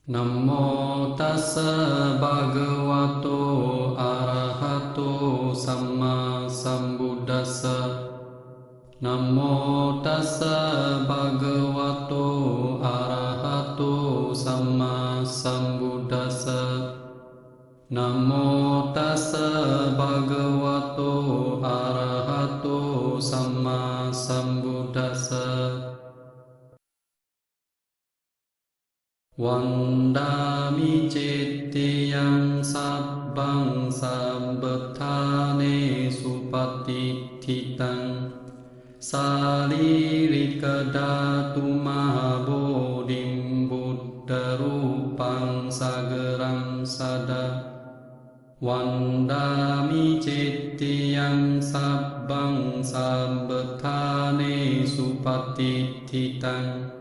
Namo tassa bhagavato arahato samma sambuddhassa. Namo tassa bhagavato arahato samma sambuddhassa. Namo tassa bhagavato arahato samma sambuddhassa. Vandami cittiyam sabbang sabbathane supatitthitang salirika dhatu mahabodhim buddha rupang sagarang sada. Vandami cittiyam sabbang sabbathane supatitthitang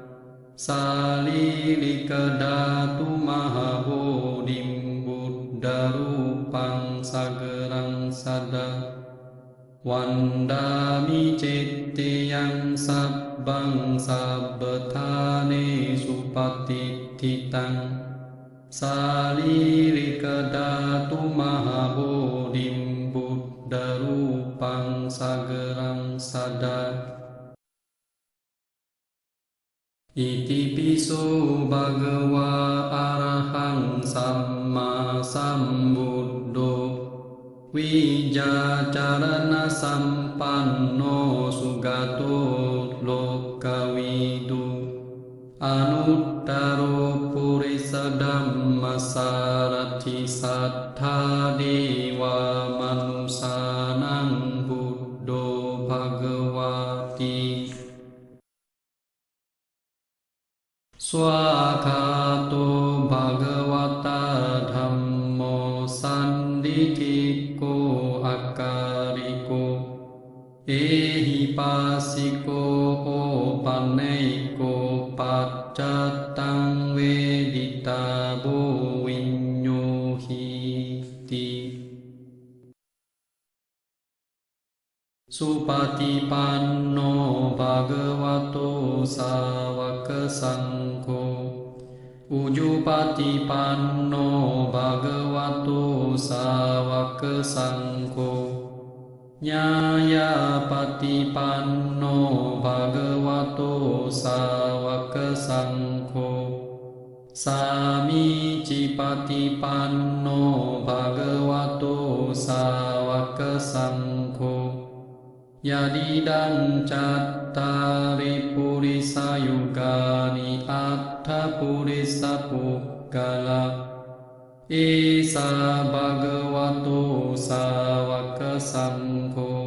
salirika dhatu mahabodhim buddha rupang sagarang sada. Vandami cittiyam sabbang sabbathane supatitthitang salirika dhatu mahabodhim buddha rupang sagarang sada. Iti piso bhagava arahang samma sambuddho vijacarana sampanno sugato lokavidu anuttaro purisa dhamma sarathi sattha dewa manusanang buddho bhagavati swakato bhagavata dhammo sanditiko akariko ehipasiko opaneiko paccatang vedita bo vinyuhiti supatipanno bhagavato sāvaka saṅgho ujupatipanno bhagavato sāvaka saṅgho nyāyapatipanno bhagavato sāvaka saṅgho samicipatipanno bhagavato sāvaka saṅgho yadidang cattari purisa yugani atta purisa pukkala esa bhagavato sāvaka saṅgho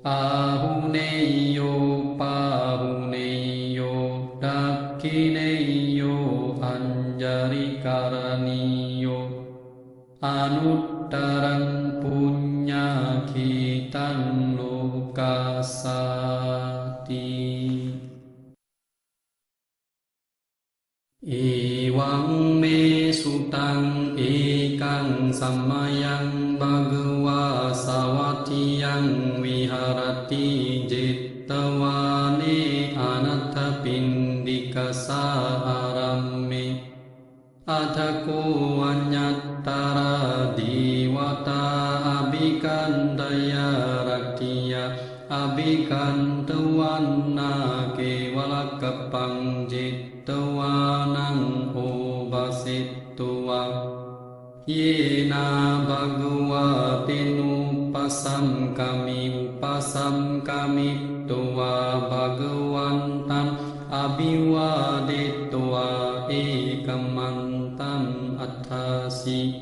ahuneyo pahuneyo dakkineyo anjarikaraniyo anuttarang punya kitan lokasati. Ewang me sutang ekang samayang bhagava sawatiyang viharati jettawane anatta pindika sāramme athako anyattara divata abhikandaya raktiya abhikantawanna kevalakapang jettawanang obasittuwa yena bhagava upasam kami tuwa bhagavantam abhiwadettuwa ekamantam athasi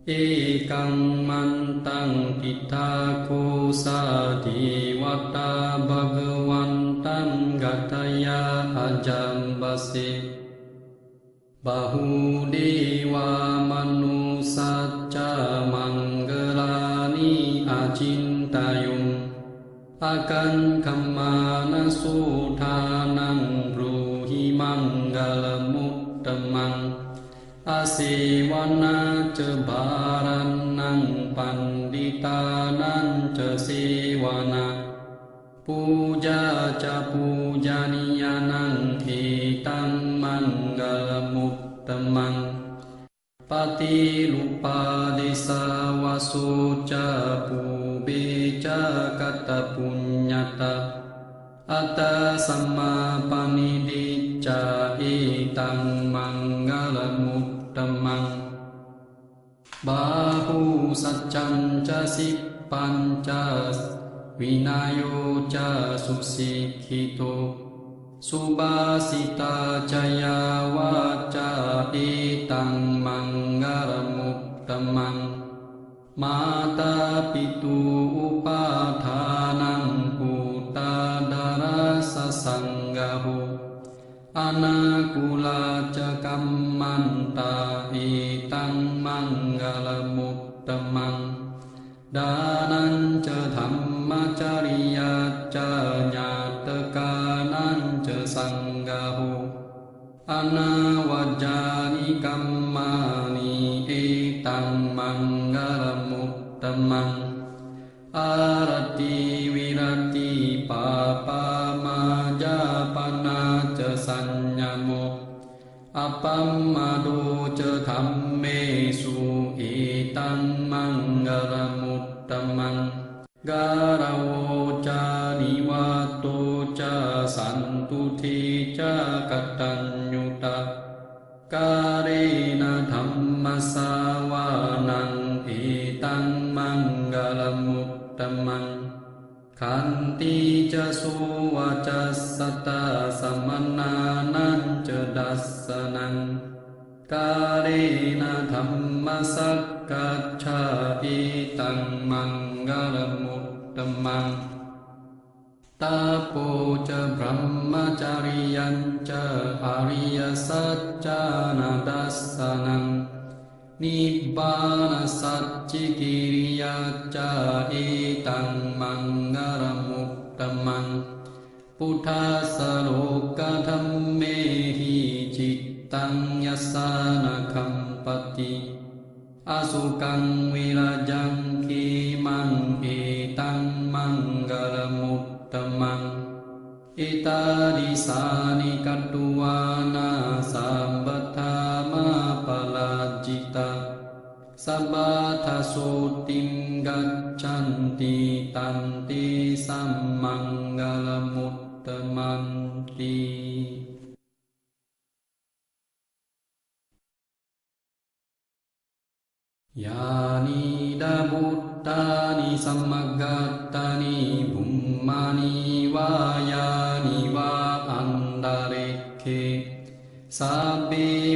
ekang mantang pitako sadewata bhagavantam gataya ajambase bahudewa manusacca manggalani acintayung akan kamana suthanang bruhi manggalamuttamang asewana cebaranang panditanang cesewana puja ca pujaniyanang etang manggalamuttamang ฏิลุปาดิสาวโสจะปูเบจะกัตตปุญญาตาอัตตสัมมาปณิดิจาเอตังมังกลมุตตมังบาหูสัจจัญจะสิปปัญจะวินัยโยจะสุสิกขิโตสุบาสิตาจยาวาจาเอตังมังกลมุตตมังมาตาปิตุอุปาทานังปุตตาดาราสสังกโหอนาคุลาจะกัมมันตาเอตังมังกลมุตตมังดานันจะธรรมจริยาจะญาตกานันจะสังฆโหอนาวจานิกัมมานิเอตังมังกลมุตตมังอารติวิรติปาปามาจาปนาจะสัญญโมอปัมมาโดจะธัมเมสุเอตังมังกลมุตตมังการโวจานิวาโตจะสันตุทิจะกัตตัญญูตาการเรนะธัมมสาวานังเอตังมังกลมุตตมังขันติจะสุวาจัสสตาสัมมนานันจะดัสสนังกาเรนะธัมมสักกัจฉาเอตังมังกลมุตตมังตาโปจะพรหมจาริยัญจะอริยสัจจานาดัสสนังนิพพานสัจจิกิริยาจาเอตังมังกลมุตตมังพุทธัสสะโลกธัมเมหิจิตตังยัสสานะคัมปติอสุกังวิราจังคีมังเอตังมังกลมุตตมังอิตาดิสานิกัตตุวานาสัมบัทธามาปลาจิตาสัพพะทาโสติงกัจฉันติตันติสัมมังกลมุตตมังติยานิดาบุตตานิสัมมากัตตานิบุมมานิวายานิวาอันดาเรเคสัพเพ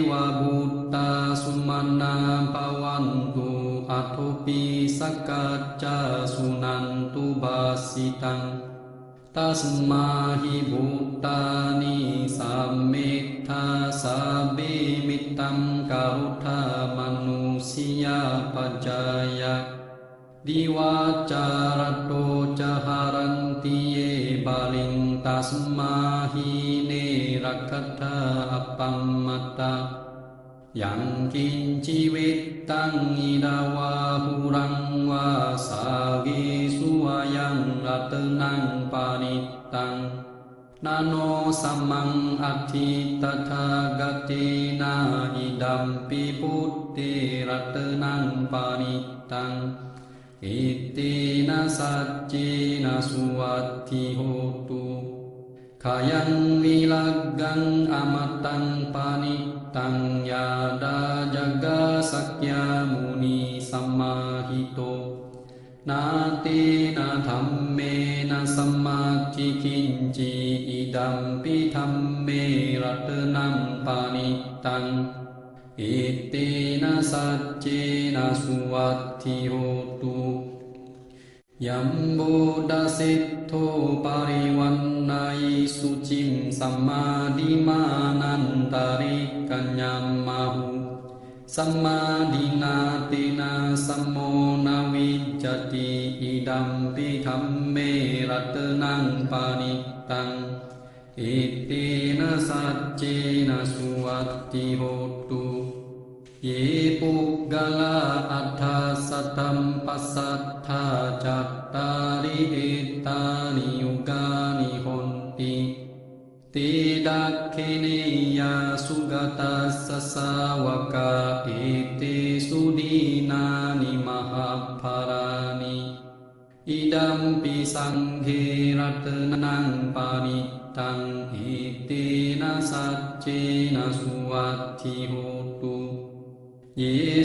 วะบุตตาสุมาณาภวันตุอัตถุปิสักกัจจาสุนันตุบาสิตังตัสมาหิบุตตานิสัมเมทธาสัพเพมิตตังการุธามนุสิยาปัจจายะดิวาจารโตจะหารันติเยบาลิงตัสมาหิเนรักขัตถาอัปปัมมัตตายังกินชีวิตตังอิดาวาหุรังวาสาเกสุอายังรัตนังปานิตังนาโนสัมมังอัตถิตถากตินาอิดัมปิพุทธิรัตนังปานิตังอิตินาสัจจินาสุวัตถิโหตุขายังวิลักกังอมตังปานิตังยาดาจักกะสักยามุนีสัมมาหิโตนาเตนะธัมเมนะสัมมาทิคินจิอิดัมปิธัมเมรัตนังปานิตังอิตินะสัจเจนะสุวัตถิโหตุยัมโบดาสิทโธปาริวันนายิสุจิมสัมมาดิมานันตาริกัญญามาหุสัมมาดินาตินาสัมโมนาวิจติอิดัมปิธัมเมรัตนังปานิตังอิตินะสัจเจนะสุวัตถิโหตุเยปุกกะลาอัฏฐสัตตัมปัสสัทธาจัตตาริเอตานิยุกานิหนติติ ดักเขเนยาสุกตัสสะสาวกาเอเตสุดีนานิมหาภารานิอิดัมปิสังเฆรัตนังปานิตังเอเตนะสัจเจนะสุวัตถิโหตุเย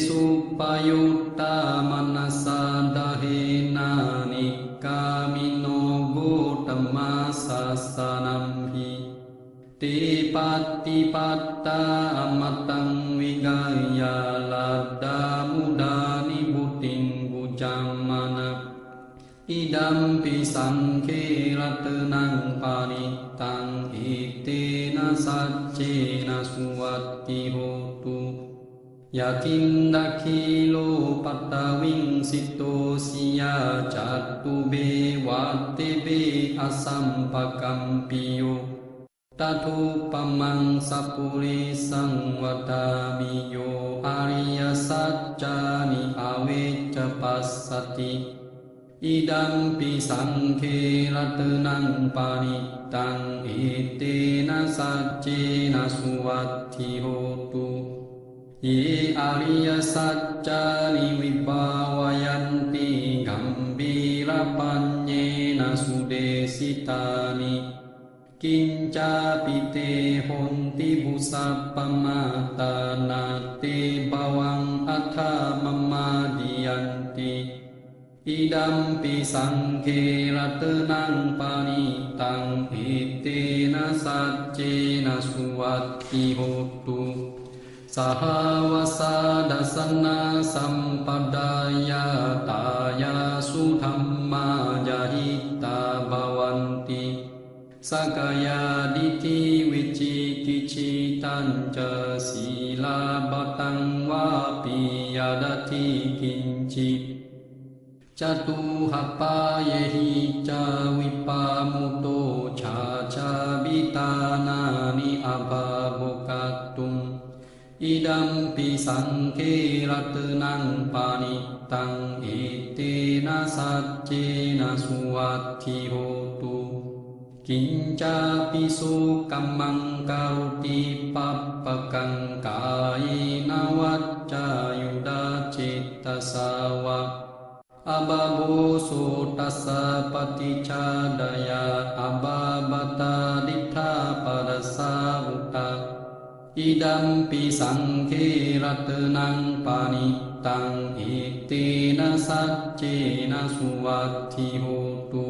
สุปยุตตามนัสสะดะเหนานิกามิโนโกตมัสสะสะนัมหิเตปัตติปัตตาอมตังวิกายาลัดดามุดานิบุติงบุจัมมานะอิดัมปิสังเฆรัตนังปานิตังเอเตนะสัจเจนะสุวัตติโหตุยะทินดักขิโลปัตตวิงสิโตสิยาจัตตุเบวัตเตเบอสัมปกัมปิโยตถุปมังสัพพุริสังวตามิโยอริยสัจจานิอเวจจปัสสติอิดัมปิสังเฆรัตนังปานิตังเอเตนะสัจเจนะสุวัตถิโหตุเยอริยสัจจานิวิภาวยันติกัมบีระปัญเยนะสุเดสิตานิกิญจาปิเตหนติบุสัพปมาตานาเตภวังอัฏฐมมาดิยันติอิดัมปิสังเฆรัตนังปานิตังเอเตนะสัจเจนะสุวัตถิโหตุสหวสาดัสนาสัมปดายาตายาสุธรรมายาหิตาภวันติสกายาดิทิวิจิกิจิตัญจศีลาบตังวาปิยาดทิกิญจิจตุหัปปายหิจาวิปามุโตชาชาบิตานานิอภาโภกัตตุงอิดัมปิสังเฆรัตนังปานิตังเอเตนะสัจเจนะสุวัตถิโหตุกิญจาปิสุกัมมังการุติปัปปะกังกายนวัจจายุดาจิตตสาวะอบาโบโสตัสสะปฏิชาดายาอบาบตาดิทธาปรัสสาวุตตาอิดัมปิสังเฆรัตนังปานิตังเอเตนะสัจเจนะสุวัตถิโหตุ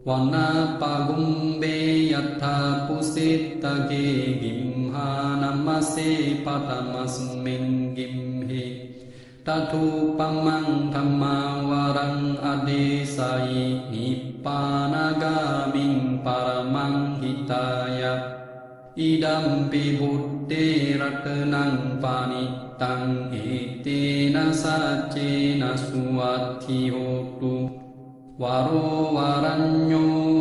วันนาปะกุมเบยัตถาปุสิตตะเกกิมหานัมมะเสปะตมัสมิงกิมหิตถุปมังธัมมาวรังอเดสายนิพพานากามิงปรมังหิตายะอิดัมปิบุตเตรัตนังปานิตังเอเตนะสัจเจนะสุวัตถิโหตุวาโรวารัญโย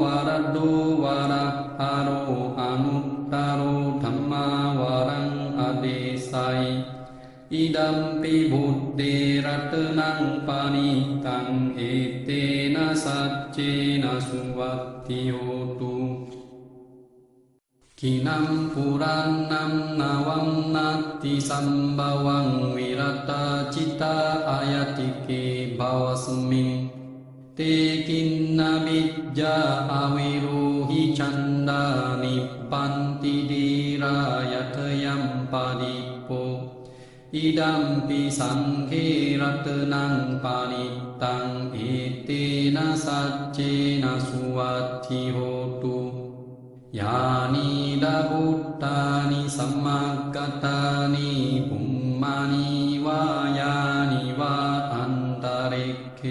วารัดโดวาระหาโรอนุตตโรธัมมาวรังอเดสัยอิดัมปิบุตเตรัตนังปานิตังเอเตนะสัจเจนะสุวัตถิโหตุขินัมปุรานัมนาวัมนัตติสัมภวังวิรัตจิตาอายติเกภวสมิงเตกินนาบิจจาอวิโรหิชันดานิปันติดีรายทยัมปาดิโปอิดัมปิสังเฆรัตนังปานิตังเอเตนะสัจเจนะสุวัตถิโหตุยานิดาบุตตานิสัมมากัตตานิปุมมานิวายานิวาอันตาริเค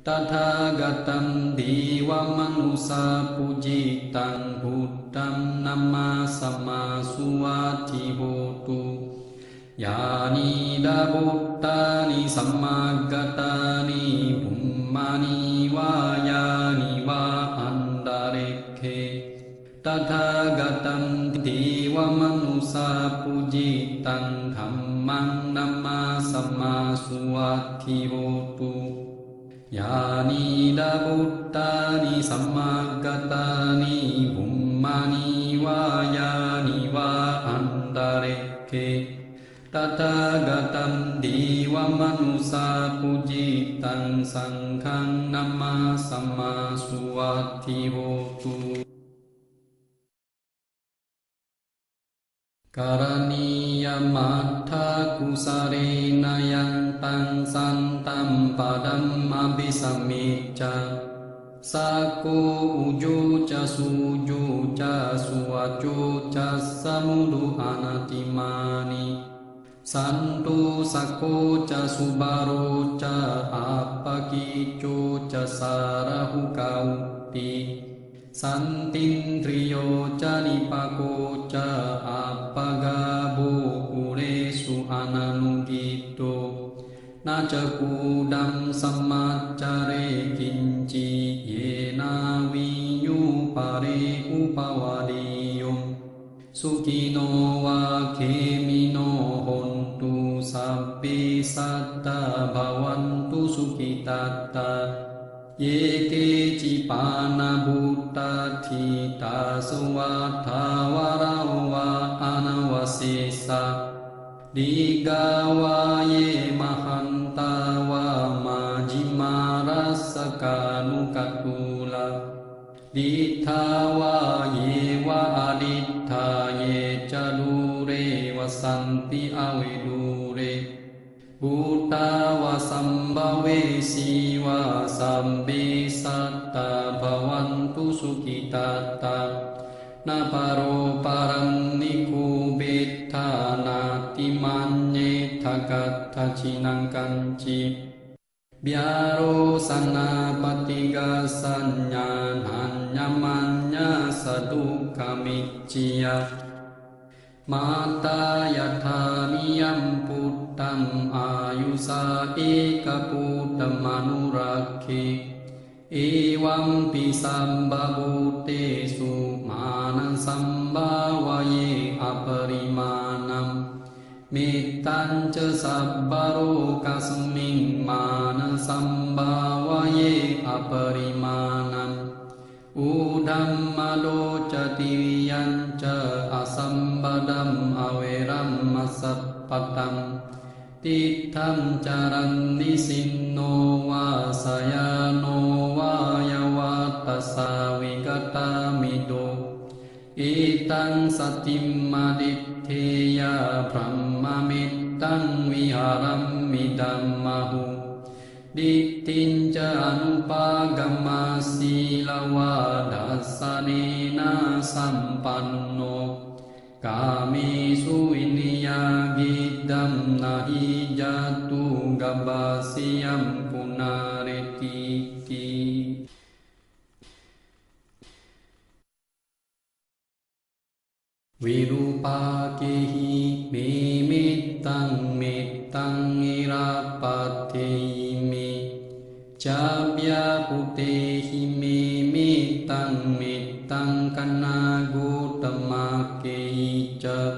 ตถาคตังดีวมนุสาปุจิตังพุทธังนัมมาสัมมาสุวัตถิโหตุยานิดาบุตตานิสัมมากัตตานิภุมมานิวายานิวาอันดาริเคตถาคตังดีวมนุสาปุจิตังธัมมังนัมมาสัมมาสุวัตถิโหตุยานิดาบุตตานิสัมมากัตตานิภุมมานิว vayani va antarekke Tathagatam diva manusa pujitan sanghang nama sama suwati hotu Karaniya matha kusarena yantang santam padam abhisamicca Sako ujo ca sujo ca suwaco ca samudu anatimani Santo sako ca subaro ca apakico ca sarahu kauti Santindriyo ca nipako ca apagabo kuresu ananugito Naca kudam samacare kinci yena vinyu pare upawadiyum Sukino wa kemino hontu sabbe satta bhavantu sukitata Yeke cipana buddha thita suwatha warawa anawasesa Digawa ye mahanta wa majima rasaka nukatula Ditha wa ye wa aditha ye calure wasanti avedure Buddha wa sambhawe siwa sambe satta bhavantu sukitata Naparo param niku betta nati manye thagatta cinang kanci Biaro sana patiga sanya nanyamanya saduka micciya Mata yatha niyam puttam ayusa eka puttam manurakhe Evam pisambhavutesu manam sambhavaye aparimanam Mittanca sabbaro kasming manam sambhavaye aparimanam Udhammadocati yanca asambadam averam masappatam Titham caran nisinno vasayano vayawatasa vigatamido Itang satim maditteya brahmamittang viharam midammahu Dittinca anupagama silawa dasanena sampanno Kamesu iniya giddam nahi jatu gabasiyam punaretiti Virupakehi mimittang mittang irapatehi me Cabya putehi mimittang mittang kanagutamakehi ca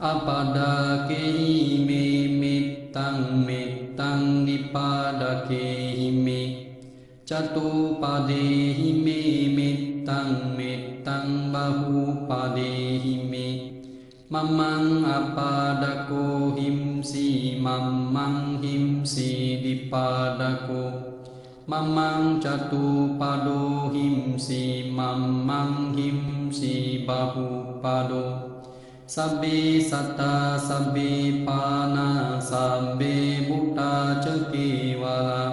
Apadakehi mimittang mittang dipadakehi me Catupadehi mimittang mittang bahupadehi me Mamang apadako himsi mamang himsi dipadako Mamang catupado himsi mamang himsi bahupado Sabbe satta sabbe pana sabbe buddha cekewala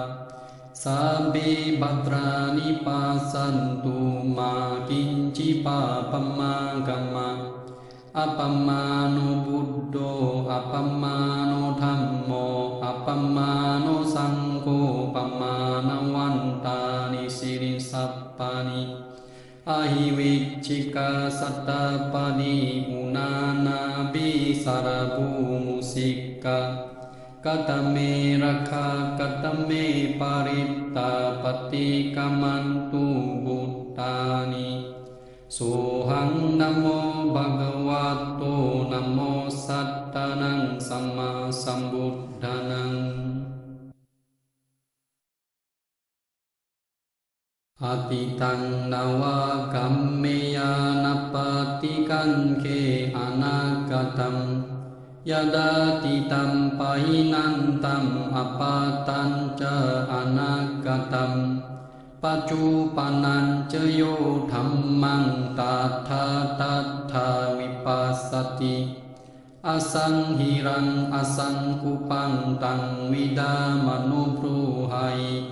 Sabbe badrani pasantu ma kinci papamagama Apamano buddho apamano dhammo apamano sangho pamanawantani sirin sappani Ahiviccika sattapani unana bisarabu musika Katame rakha katame paritta patikamantu buddhani Sohang namo bhagavato namo sattanang sama sambuddhanang Atitang nawa kammeya napati kan ke anagatam yadatitam pahinantam apatan ca anagatam pacupanan ceyo dhammang tatha tatha vipassati asanghiran asangkupang tang widamano pruhai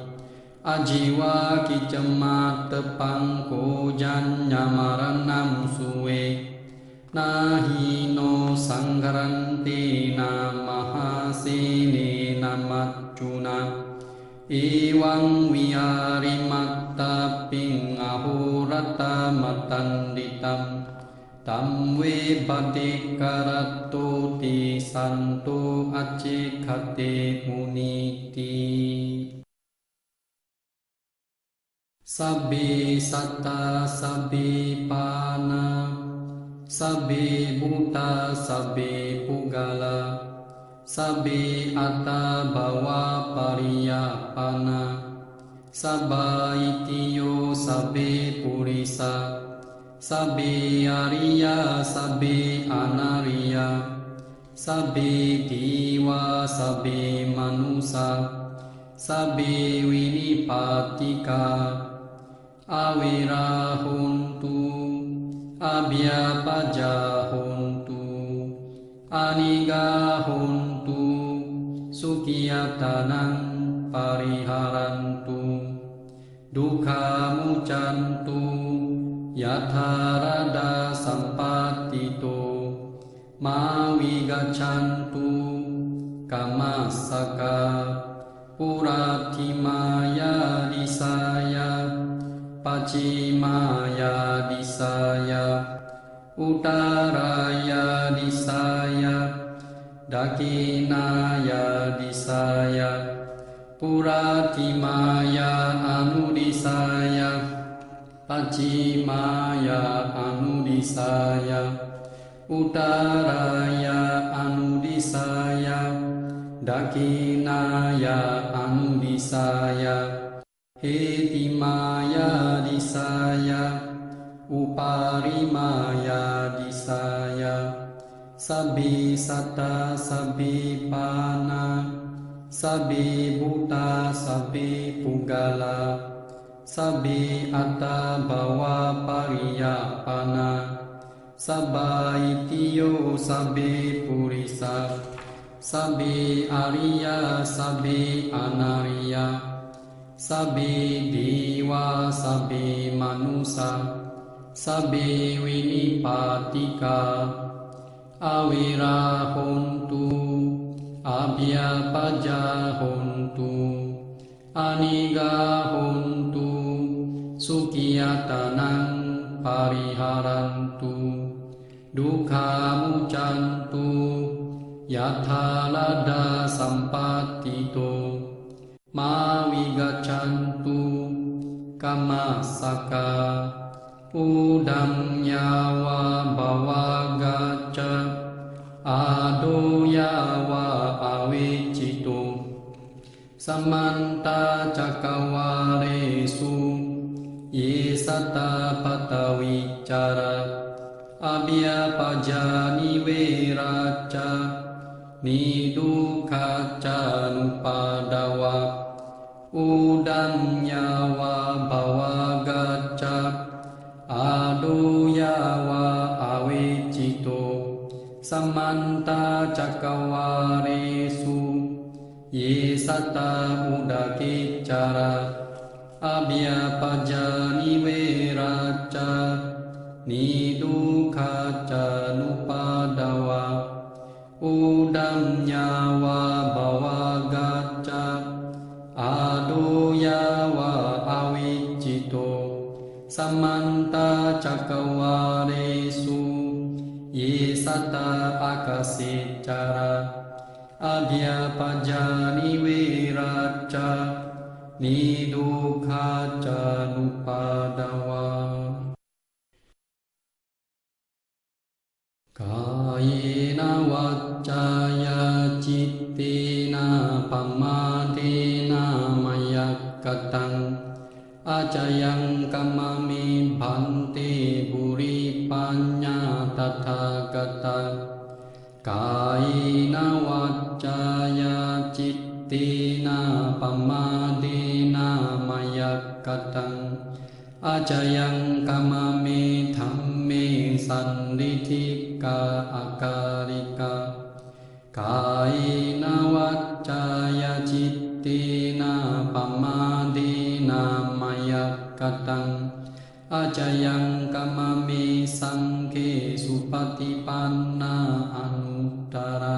ajiwa kicemat tepang kojan nyamaranam suwe nahino sanggaranti namahasini namacuna Iwang wiyarimattaping ahurata matanditam tamwe badikaratto ti santo acikate muniti sabbi satta sabbi pana sabbi buta sabbi pugala sabbi atta bawa pariyapana sabba itiyo sabbi purisa sabbi ariya sabbi anariya sabbi diwa sabbi manusa sabbi winipatika awirahuntu abhyapajahuntu anigahuntu sukiyatanang pariharantu dukkha mucantu yatharada sampatito mawigacantu kamasaka puratimaya disaya pacimaya disaya utaraya disaya dakinaya disaya puratimaya anudisaya pacimaya anudisaya utaraya anudisaya dakinaya anudisaya hetimaya disaya uparimaya disaya sabbi satta sabbi pana sabbi buta sabbi pugala sabbi atta bawa pariyapana sabba itiyo sabbi purisa sabbi ariya sabbi anariya sabbi diwa sabbi manusa sabbi winipatika awirahuntu abhyapajahuntu anigahuntu sukiyatanang pariharantu dukkha mucantu yathalada sampatito mawigacantu kamasaka udam nyawa bawagaca ado yawa awicito samanta cakawaresu yesata patawicara abhyapajani weraca nidukaca nupadawa udam nyawa bawagaca ado yawa awicito samanta cakawaresu yesata udakicara abhyapajani weraca nidukaca nupadawa udam nyawa bawagaca ado yawa awicito samanta cakawaresu yesata akasicara abhyapajani weraca nidukaca nupadawa kayena waccaya cittena pamadena mayakatang acayang kamami bhante buripanya kata kaina waccaya cittina pamadina mayakatang ajayang kamame dhamme sandithika akarika kaina waccaya cittina pamadina mayakatang ajayang kamame sangke supatipanna anuttara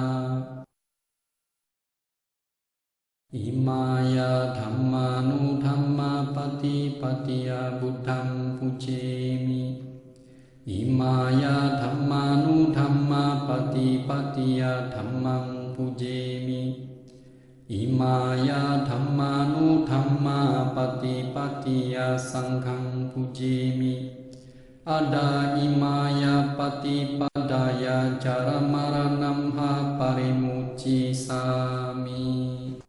imaya dhammanu dhamma patipatiya buddham pujemi imaya dhammanu dhamma patipatiya dhammam pujemi imaya dhammanu dhamma patipatiya sangham pujemi ada imaya patipadaya jaramaranam ha parimuci sami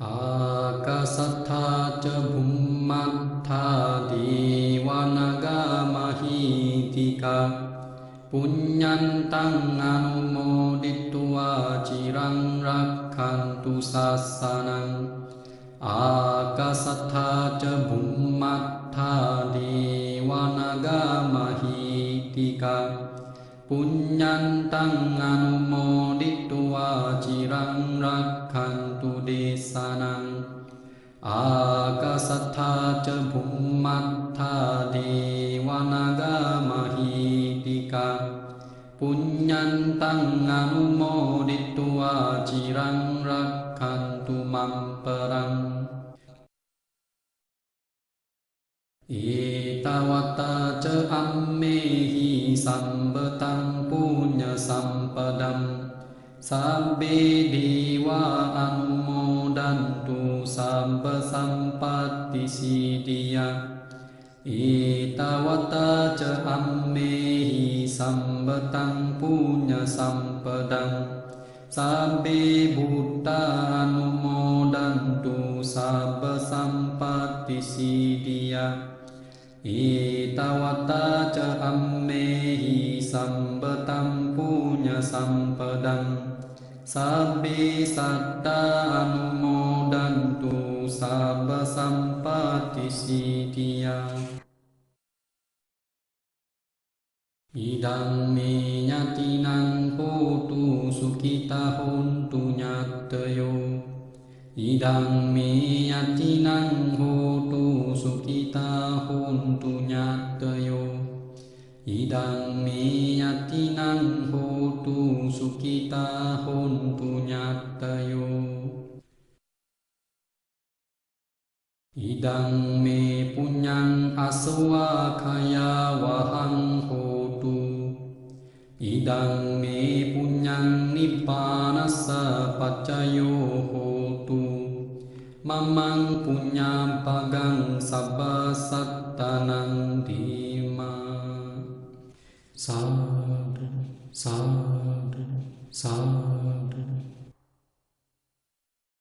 akasattha ca bhummattha divanaga mahitika punyantang anumoditva cirang rakhantu sasanang akasattha ca bhummattha divanaga mahitika punyantang anumoditva cirang rakhantu desanang akasattha ca bhummattha divanaga mahitika punyantang anumoditva cirang rakhantu mamperang etawata ca ammehi sambetang punya sampadam sabbe dewa anumodantu sabba sampatti siddhiya etawata ca ammehi sambetang punya sampadam sabbe buddha anumodantu sabba sampatti siddhiya etawata ca ammehi sambetang punya sampadam sabbe satta anumodantu sabba sampatti siddhiya idang me yatinang hotu sukita hontu nyattayo idang me yatinang hotu sukita hontu nyattayo idang me yatinang hotu sukita hontu nyattayo idang me punyang aswakaya wahang hotu idang me punyang nippanassa paccayo hotu mamang punyam pagang sabba sattanang dhima sadhu sadhu sadhu